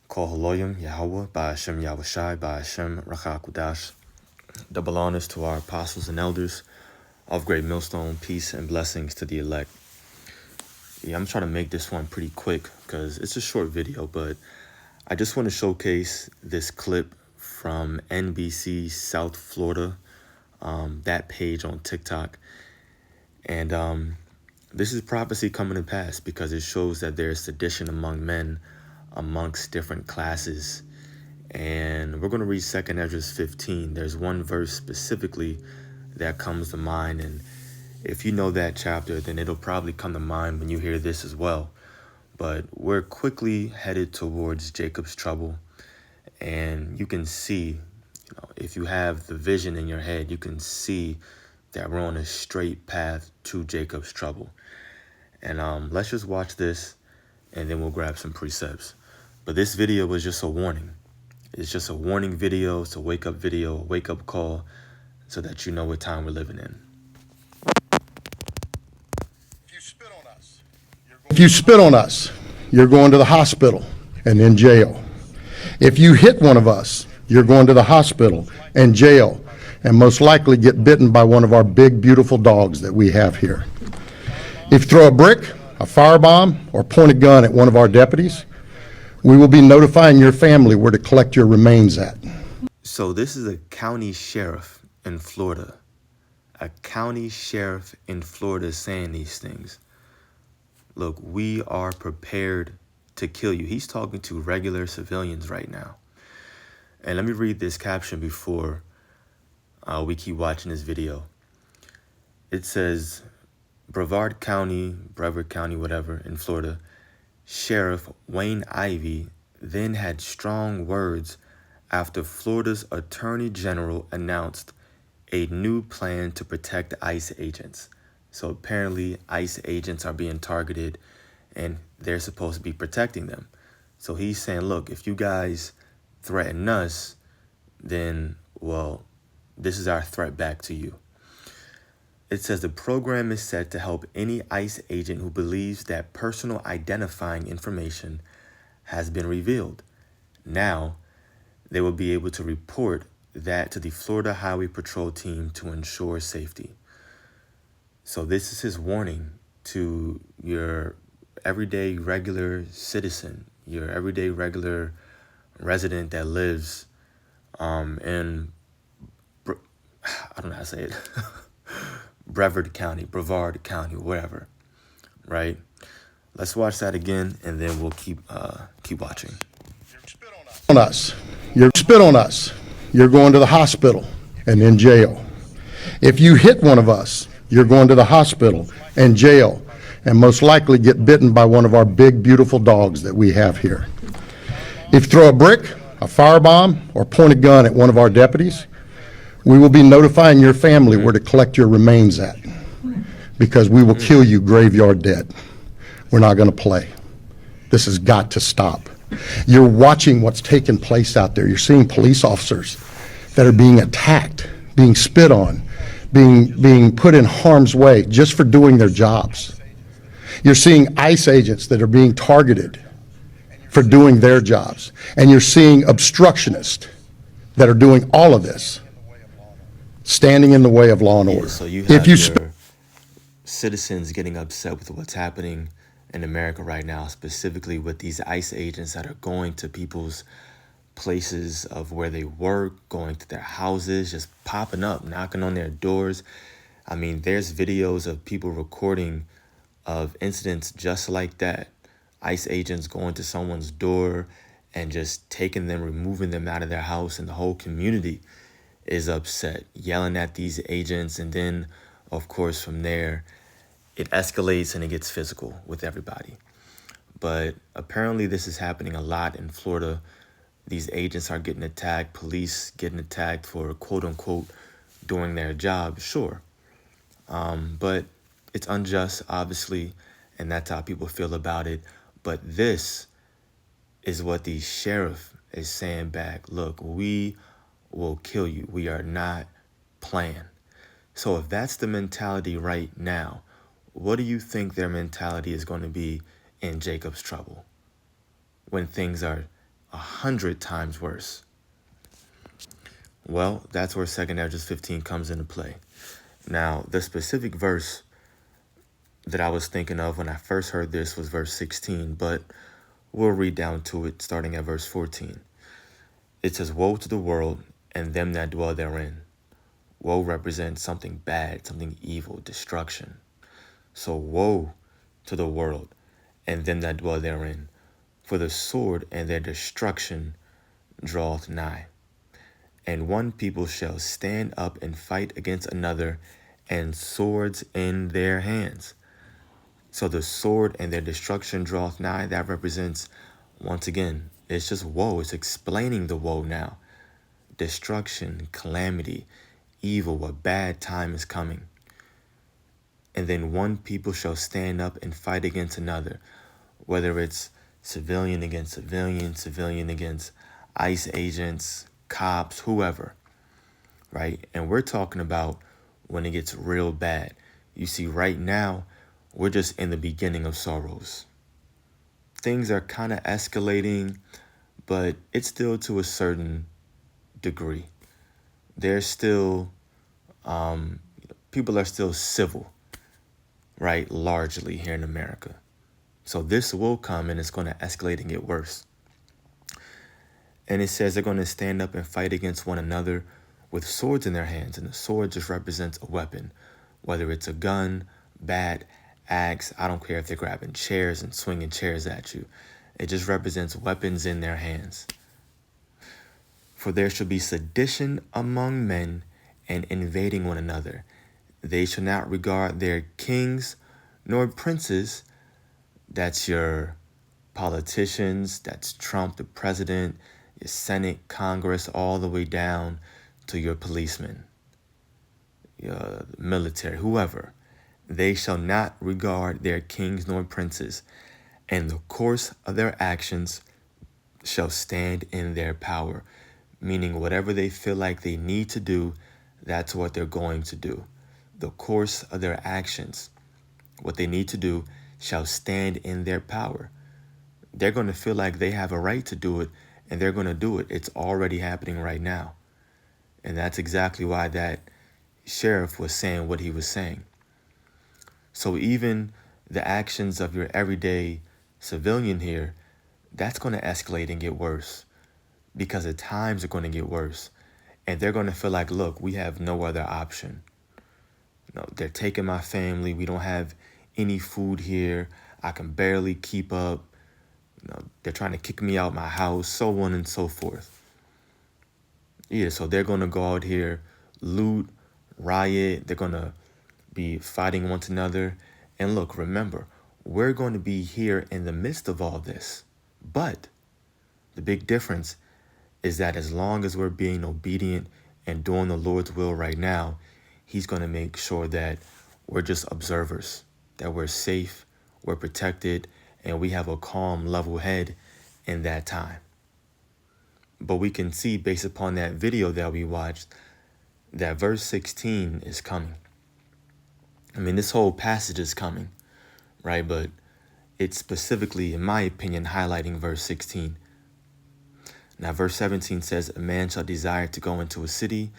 Kol Haloyim Yahweh Ba'ashem Yahushai Ba'ashem Rachakudash. Double honors to our apostles and elders of Great Millstone. Peace and blessings to the elect. Yeah, I'm trying to make this one pretty quick because it's a short video, but I just want to showcase this clip from NBC South Florida, that page on TikTok. And this is prophecy coming to pass because it shows that there's sedition among men amongst different classes. And we're going to read 2nd Ezra 15. There's one verse specifically that comes to mind, and if you know that chapter, then it'll probably come to mind when you hear this as well. But we're quickly headed towards Jacob's trouble, and you can see, if you have the vision in your head, you can see that we're on a straight path to Jacob's trouble. And let's just watch this, and then we'll grab some precepts. But this video was just a warning. It's just a warning video. It's a wake-up video, a wake-up call, so that you know what time we're living in. If you spit on us, you're going to the hospital and in jail. If you hit one of us, you're going to the hospital and jail, and most likely get bitten by one of our big, beautiful dogs that we have here. If you throw a brick, a firebomb, or point a gun at one of our deputies, we will be notifying your family where to collect your remains at. So this is a county sheriff in Florida. A county sheriff in Florida saying these things. Look, we are prepared to kill you. He's talking to regular civilians right now. And let me read this caption before we keep watching this video. It says, Brevard County, whatever, in Florida, Sheriff Wayne Ivey then had strong words after Florida's Attorney General announced a new plan to protect ICE agents. So apparently ICE agents are being targeted and they're supposed to be protecting them. So he's saying, look, if you guys threaten us, then, well, this is our threat back to you. It says the program is set to help any ICE agent who believes that personal identifying information has been revealed. Now, they will be able to report that to the Florida Highway Patrol team to ensure safety. So this is his warning to your everyday regular citizen, your everyday regular resident that lives in, I don't know how to say it, Brevard County, wherever, right? Let's watch that again, and then we'll keep watching. You spit on us, you're going to the hospital and in jail. If you hit one of us, you're going to the hospital and jail, and most likely get bitten by one of our big, beautiful dogs that we have here. If you throw a brick, a firebomb, or point a gun at one of our deputies, we will be notifying your family where to collect your remains at, because we will kill you graveyard dead. We're not going to play. This has got to stop. You're watching what's taking place out there. You're seeing police officers that are being attacked, being spit on, being put in harm's way just for doing their jobs. You're seeing ICE agents that are being targeted for doing their jobs. And you're seeing obstructionists that are doing all of this, standing in the way of law and order. So you have your citizens getting upset with what's happening in America right now, specifically with these ICE agents that are going to people's places of where they work, going to their houses, just popping up, knocking on their doors. I mean, there's videos of people recording of incidents just like that. ICE agents going to someone's door and just taking them, removing them out of their house, and the whole community is upset, yelling at these agents. And then, of course, from there, it escalates and it gets physical with everybody. But apparently this is happening a lot in Florida. These agents are getting attacked, police getting attacked for quote unquote doing their job, sure. But it's unjust, obviously, and that's how people feel about it. But this is what the sheriff is saying back. Look, we will kill you. We are not playing. So if that's the mentality right now, what do you think their mentality is going to be in Jacob's trouble when things are 100 times worse. Well, that's where 2 Esdras 15 comes into play. Now, the specific verse that I was thinking of when I first heard this was verse 16, but we'll read down to it starting at verse 14. It says, "Woe to the world and them that dwell therein." Woe represents something bad, something evil, destruction. So woe to the world and them that dwell therein, for the sword and their destruction draweth nigh. And one people shall stand up and fight against another, and swords in their hands. So the sword and their destruction draweth nigh. That represents, once again, it's just woe. It's explaining the woe now. Destruction, calamity, evil, a bad time is coming. And then one people shall stand up and fight against another, whether it's civilian against civilian, civilian against ICE agents, cops, whoever, right? And we're talking about when it gets real bad. You see, right now, we're just in the beginning of sorrows. Things are kind of escalating, but it's still to a certain degree. There's still, people are still civil, right? Largely here in America. So this will come and it's going to escalate and get worse. And it says they're going to stand up and fight against one another with swords in their hands. And the sword just represents a weapon, whether it's a gun, bat, axe. I don't care if they're grabbing chairs and swinging chairs at you. It just represents weapons in their hands. For there shall be sedition among men and invading one another. They shall not regard their kings nor princes. That's your politicians. That's Trump, the president, your Senate, Congress, all the way down to your policemen, your military, whoever. They shall not regard their kings nor princes, and the course of their actions shall stand in their power. Meaning whatever they feel like they need to do, that's what they're going to do. The course of their actions, what they need to do, shall stand in their power. They're going to feel like they have a right to do it, and they're going to do it. It's already happening right now. And that's exactly why that sheriff was saying what he was saying. So even the actions of your everyday civilian here, that's going to escalate and get worse, because the times are going to get worse. And they're going to feel like, look, we have no other option. They're taking my family. We don't have any food here. I can barely keep up. They're trying to kick me out my house, so on and so forth. Yeah, so they're going to go out here, loot, riot. They're going to be fighting one another. And look, remember, we're going to be here in the midst of all this. But the big difference is that as long as we're being obedient and doing the Lord's will right now, he's going to make sure that we're just observers, that we're safe, we're protected, and we have a calm, level head in that time. But we can see, based upon that video that we watched, that verse 16 is coming. I mean, this whole passage is coming, right? But it's specifically, in my opinion, highlighting verse 16. Now, verse 17 says, "A man shall desire to go into a city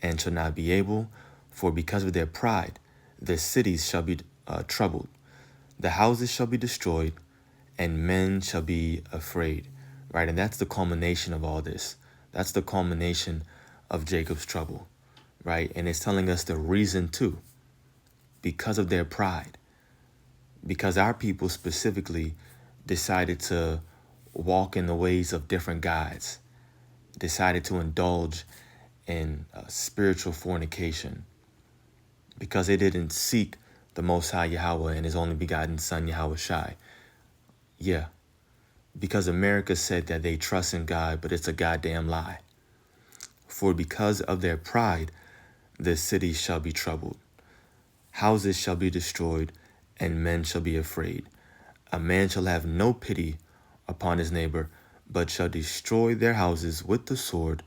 and shall not be able, for because of their pride, the cities shall be troubled. The houses shall be destroyed, and men shall be afraid." Right? And that's the culmination of all this. That's the culmination of Jacob's trouble, right? And it's telling us the reason too, because of their pride. Because our people specifically decided to walk in the ways of different gods, decided to indulge in spiritual fornication, because they didn't seek the Most High Yahweh and his only begotten Son, Yahweh Shai. Yeah, because America said that they trust in God, but it's a goddamn lie. For because of their pride, the cities shall be troubled. Houses shall be destroyed, and men shall be afraid. A man shall have no pity upon his neighbor, but shall destroy their houses with the sword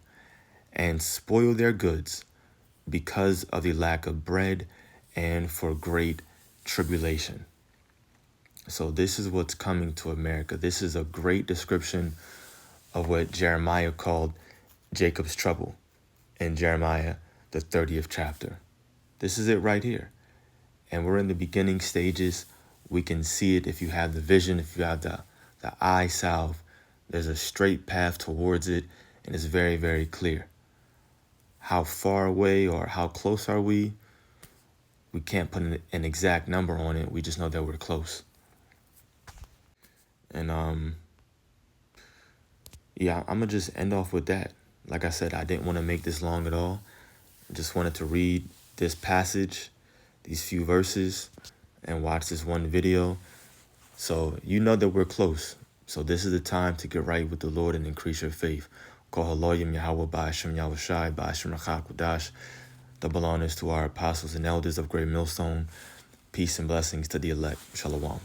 and spoil their goods because of the lack of bread and for great tribulation. So this is what's coming to America. This is a great description of what Jeremiah called Jacob's trouble in Jeremiah, the 30th chapter. This is it right here. And we're in the beginning stages. We can see it if you have the vision, if you have the eye salve. There's a straight path towards it, and it's very, very clear. How far away or how close are we? We can't put an exact number on it. We just know that we're close. And yeah, I'm gonna just end off with that. Like I said, I didn't want to make this long at all. I just wanted to read this passage, these few verses, and watch this one video. So you know that we're close. So this is the time to get right with the Lord and increase your faith. Double honors to our apostles and elders of Great Millstone. Peace and blessings to the elect. Shalom.